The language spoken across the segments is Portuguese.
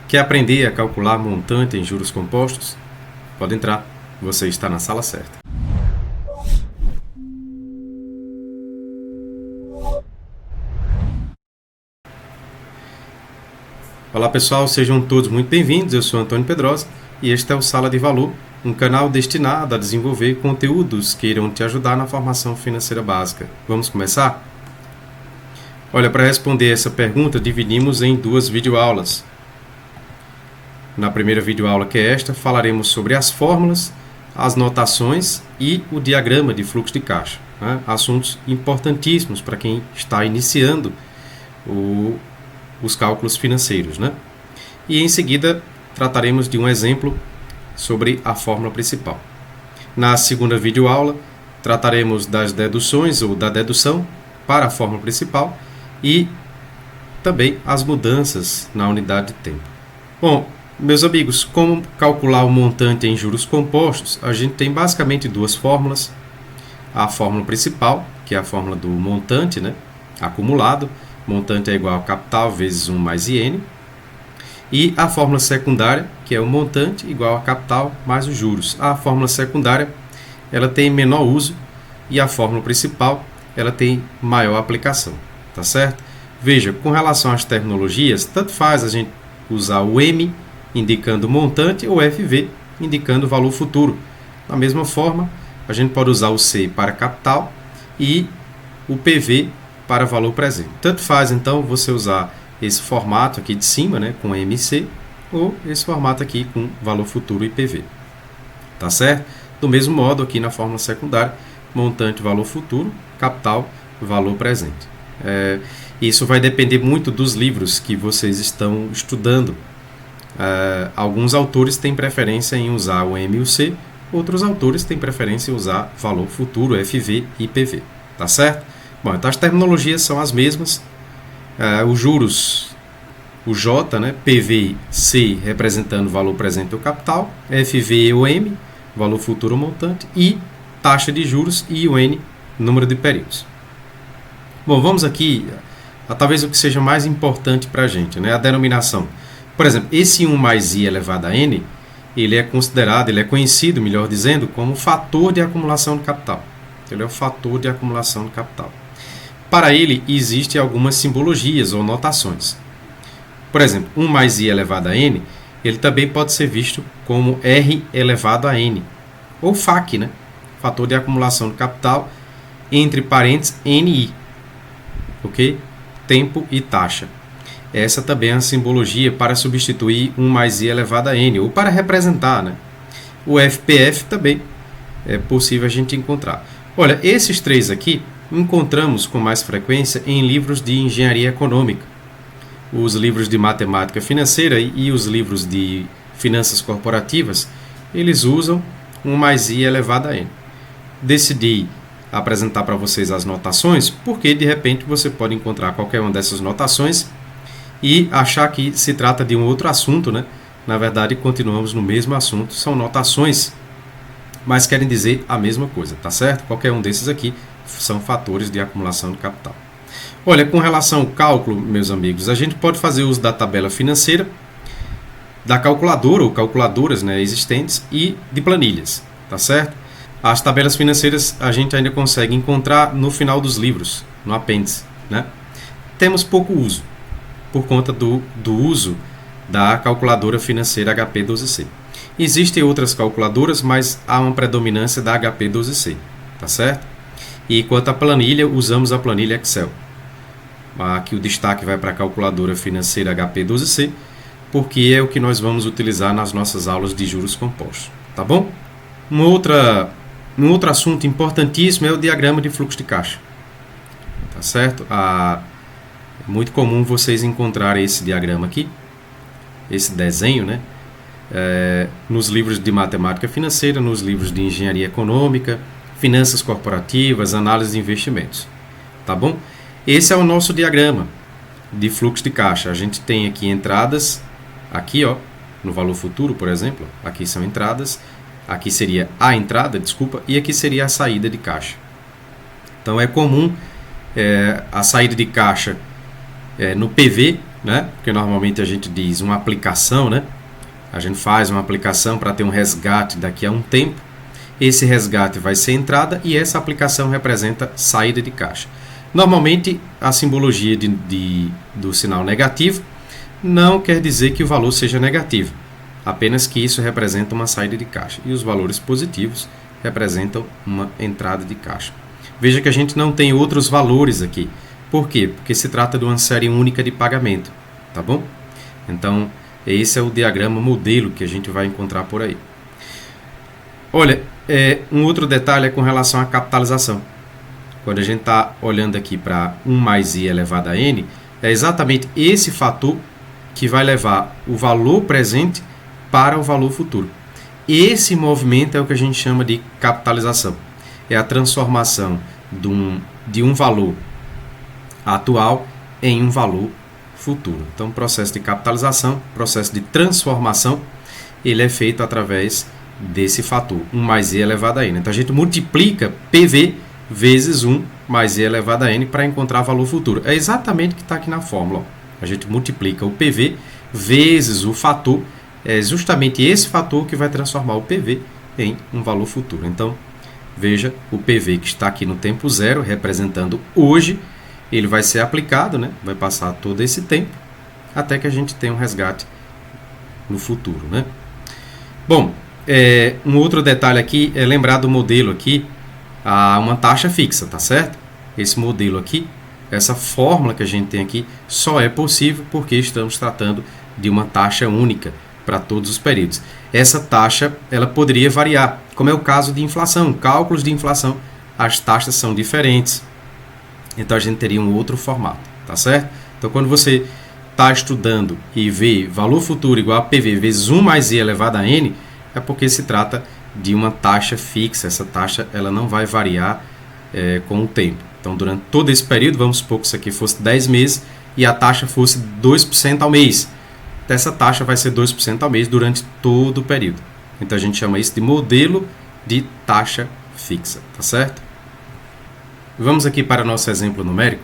Quer aprender a calcular montante em juros compostos? Pode entrar, você está na sala certa. Olá pessoal, sejam todos muito bem-vindos, eu sou Antônio Pedrosa e este é o Sala de Valor, um canal destinado a desenvolver conteúdos que irão te ajudar na formação financeira básica. Vamos começar? Olha, para responder essa pergunta, dividimos em duas videoaulas. Na primeira videoaula, que é esta, falaremos sobre as fórmulas, as notações e o diagrama de fluxo de caixa. Né? Assuntos importantíssimos para quem está iniciando os cálculos financeiros. Né? E em seguida, trataremos de um exemplo sobre a fórmula principal. Na segunda videoaula, trataremos das deduções ou da dedução para a fórmula principal e também as mudanças na unidade de tempo. Bom, meus amigos, como calcular o montante em juros compostos? A gente tem basicamente duas fórmulas. A fórmula principal, que é a fórmula do montante, né? Acumulado. Montante é igual a capital vezes 1 mais IN. E a fórmula secundária, que é o montante igual a capital mais os juros. A fórmula secundária ela tem menor uso e a fórmula principal ela tem maior aplicação. Tá certo? Veja, com relação às terminologias, tanto faz a gente usar o M indicando montante ou FV indicando valor futuro. Da mesma forma, a gente pode usar o C para capital e o PV para valor presente. Tanto faz, então, você usar esse formato aqui de cima, né, com MC, ou esse formato aqui com valor futuro e PV. Tá certo? Do mesmo modo, aqui na fórmula secundária, montante, valor futuro, capital, valor presente. Isso vai depender muito dos livros que vocês estão estudando. Alguns autores têm preferência em usar o M e o C, outros autores têm preferência em usar valor futuro, FV e PV. Tá certo? Bom, então as terminologias são as mesmas. Os juros, o J, né, PV, C representando o valor presente ou capital, FV ou M, valor futuro ou montante, e taxa de juros e o N, número de períodos. Bom, vamos aqui a talvez o que seja mais importante para a gente, né, a denominação. Por exemplo, esse 1 mais I elevado a N, ele é conhecido, melhor dizendo, como fator de acumulação de capital. Ele é o fator de acumulação de capital. Para ele, existem algumas simbologias ou notações. Por exemplo, 1 mais I elevado a N, ele também pode ser visto como R elevado a N, ou FAC, né? Fator de acumulação de capital, entre parênteses, NI. Ok? Tempo e taxa. Essa também é a simbologia para substituir 1 mais I elevado a N, ou para representar, né? O FPF também é possível a gente encontrar. Olha, esses três aqui encontramos com mais frequência em livros de engenharia econômica. Os livros de matemática financeira e os livros de finanças corporativas, eles usam 1 mais I elevado a N. Decidi apresentar para vocês as notações, porque de repente você pode encontrar qualquer uma dessas notações e achar que se trata de um outro assunto, né? Na verdade, continuamos no mesmo assunto, são notações, mas querem dizer a mesma coisa, tá certo? Qualquer um desses aqui são fatores de acumulação de capital. Olha, com relação ao cálculo, meus amigos, a gente pode fazer uso da tabela financeira, da calculadora ou calculadoras, né, existentes e de planilhas, tá certo? As tabelas financeiras a gente ainda consegue encontrar no final dos livros, no apêndice, né? Temos pouco uso, por conta do uso da calculadora financeira HP12C. Existem outras calculadoras, mas há uma predominância da HP12C, tá certo? E quanto à planilha, usamos a planilha Excel. Aqui o destaque vai para a calculadora financeira HP12C, porque é o que nós vamos utilizar nas nossas aulas de juros compostos, tá bom? Um outro assunto importantíssimo é o diagrama de fluxo de caixa, tá certo? É muito comum vocês encontrarem esse diagrama aqui, esse desenho, né? Nos livros de matemática financeira, nos livros de engenharia econômica, finanças corporativas, análise de investimentos, tá bom? Esse é o nosso diagrama de fluxo de caixa. A gente tem aqui entradas, aqui ó, no valor futuro, por exemplo, aqui são entradas, aqui seria a entrada, desculpa, e aqui seria a saída de caixa. Então é comum a saída de caixa no PV, né? Porque normalmente a gente diz uma aplicação, né? A gente faz uma aplicação para ter um resgate daqui a um tempo. Esse resgate vai ser entrada e essa aplicação representa saída de caixa. Normalmente, a simbologia do sinal negativo não quer dizer que o valor seja negativo, apenas que isso representa uma saída de caixa. E os valores positivos representam uma entrada de caixa. Veja que a gente não tem outros valores aqui. Por quê? Porque se trata de uma série única de pagamento, tá bom? Então, esse é o diagrama modelo que a gente vai encontrar por aí. Olha, um outro detalhe é com relação à capitalização. Quando a gente está olhando aqui para 1 mais i elevado a n, é exatamente esse fator que vai levar o valor presente para o valor futuro. Esse movimento é o que a gente chama de capitalização. É a transformação de um valor atual em um valor futuro. Então, o processo de capitalização, processo de transformação, ele é feito através desse fator, 1 mais i elevado a n. Então, a gente multiplica PV vezes 1 mais i elevado a n para encontrar valor futuro. É exatamente o que está aqui na fórmula. A gente multiplica o PV vezes o fator. É justamente esse fator que vai transformar o PV em um valor futuro. Então, veja, o PV que está aqui no tempo zero, representando hoje, ele vai ser aplicado, né? Vai passar todo esse tempo, até que a gente tenha um resgate no futuro, né? Bom, um outro detalhe aqui é lembrar do modelo aqui, uma taxa fixa, tá certo? Esse modelo aqui, essa fórmula que a gente tem aqui, só é possível porque estamos tratando de uma taxa única para todos os períodos. Essa taxa, ela poderia variar, como é o caso de inflação. Cálculos de inflação, as taxas são diferentes. Então, a gente teria um outro formato, tá certo? Então, quando você está estudando e vê valor futuro igual a PV vezes 1 mais i elevado a n, é porque se trata de uma taxa fixa. Essa taxa, ela não vai variar com o tempo. Então, durante todo esse período, vamos supor que isso aqui fosse 10 meses e a taxa fosse 2% ao mês. Essa taxa vai ser 2% ao mês durante todo o período. Então, a gente chama isso de modelo de taxa fixa, tá certo? Vamos aqui para nosso exemplo numérico.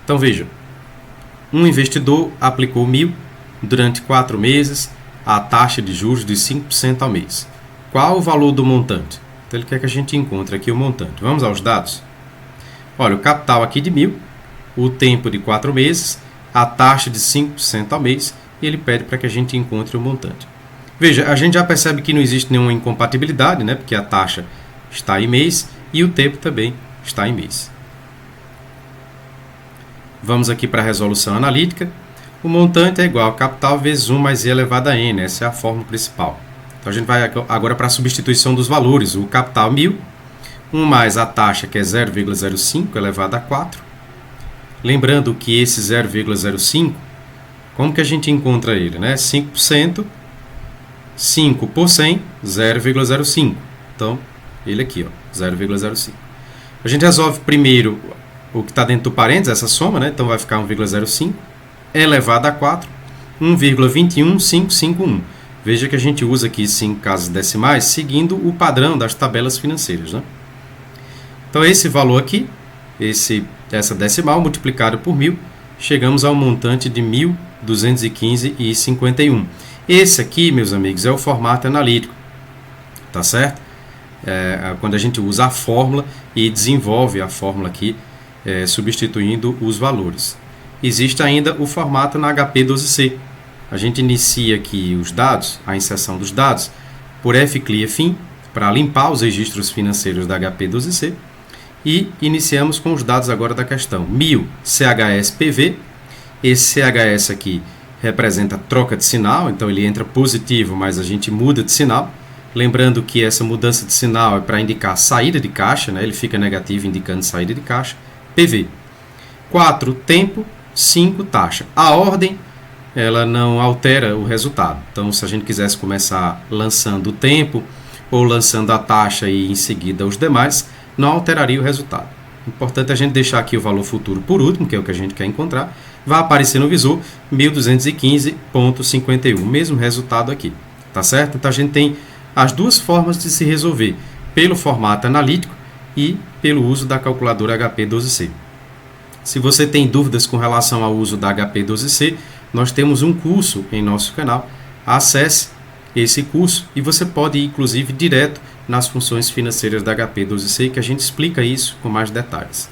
Então, veja, um investidor aplicou 1.000 durante 4 meses a taxa de juros de 5% ao mês. Qual o valor do montante? Então, ele quer que a gente encontre aqui o montante. Vamos aos dados? Olha, o capital aqui de 1.000, o tempo de 4 meses, a taxa de 5% ao mês, e ele pede para que a gente encontre o montante. Veja, a gente já percebe que não existe nenhuma incompatibilidade, né? Porque a taxa está em mês e o tempo também está em mês. Vamos aqui para a resolução analítica. O montante é igual ao capital vezes 1 mais i elevado a n. Essa é a fórmula principal. Então, a gente vai agora para a substituição dos valores. O capital 1.000, 1 mais a taxa, que é 0,05 elevado a 4. Lembrando que esse 0,05, como que a gente encontra ele? Né? 5%, 5 por 100, 0,05. Então, ele aqui, 0,05. A gente resolve primeiro o que está dentro do parênteses, essa soma, né? Então vai ficar 1,05 elevado a 4, 1,21551. Veja que a gente usa aqui 5 casas decimais, seguindo o padrão das tabelas financeiras, né? Então esse valor aqui, essa decimal multiplicado por 1.000, chegamos ao montante de 1.215,51. Esse aqui, meus amigos, é o formato analítico, tá certo? Quando a gente usa a fórmula e desenvolve a fórmula aqui, substituindo os valores. Existe ainda o formato na HP12C. A gente inicia aqui os dados, a inserção dos dados, por FCLIA-FIN, para limpar os registros financeiros da HP12C, e iniciamos com os dados agora da questão. 1.000 CHS-PV, esse CHS aqui representa troca de sinal, então ele entra positivo, mas a gente muda de sinal. Lembrando que essa mudança de sinal é para indicar saída de caixa, né? Ele fica negativo indicando saída de caixa. PV. 4, tempo. 5, taxa. A ordem, ela não altera o resultado. Então, se a gente quisesse começar lançando o tempo ou lançando a taxa e em seguida os demais, não alteraria o resultado. Importante a gente deixar aqui o valor futuro por último, que é o que a gente quer encontrar. Vai aparecer no visor 1215,51. Mesmo resultado aqui. Tá certo? Então, a gente tem as duas formas de se resolver, pelo formato analítico e pelo uso da calculadora HP12C. Se você tem dúvidas com relação ao uso da HP12C, nós temos um curso em nosso canal. Acesse esse curso e você pode ir, inclusive, direto nas funções financeiras da HP12C, que a gente explica isso com mais detalhes.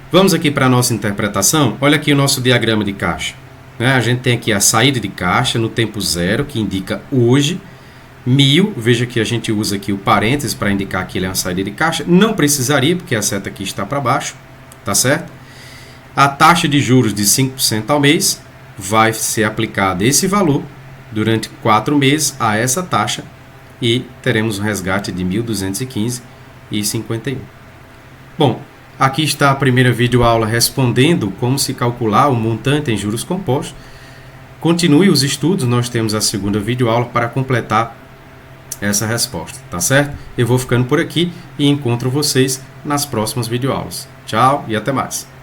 Vamos aqui para a nossa interpretação. Olha aqui o nosso diagrama de caixa. A gente tem aqui a saída de caixa no tempo zero, que indica hoje. 1000, veja que a gente usa aqui o parênteses para indicar que ele é uma saída de caixa. Não precisaria, porque a seta aqui está para baixo, tá certo? A taxa de juros de 5% ao mês vai ser aplicada esse valor durante 4 meses a essa taxa e teremos um resgate de 1.215,51. Bom, aqui está a primeira videoaula respondendo como se calcular o montante em juros compostos. Continue os estudos, nós temos a segunda videoaula para completar essa resposta, tá certo? Eu vou ficando por aqui e encontro vocês nas próximas videoaulas. Tchau e até mais!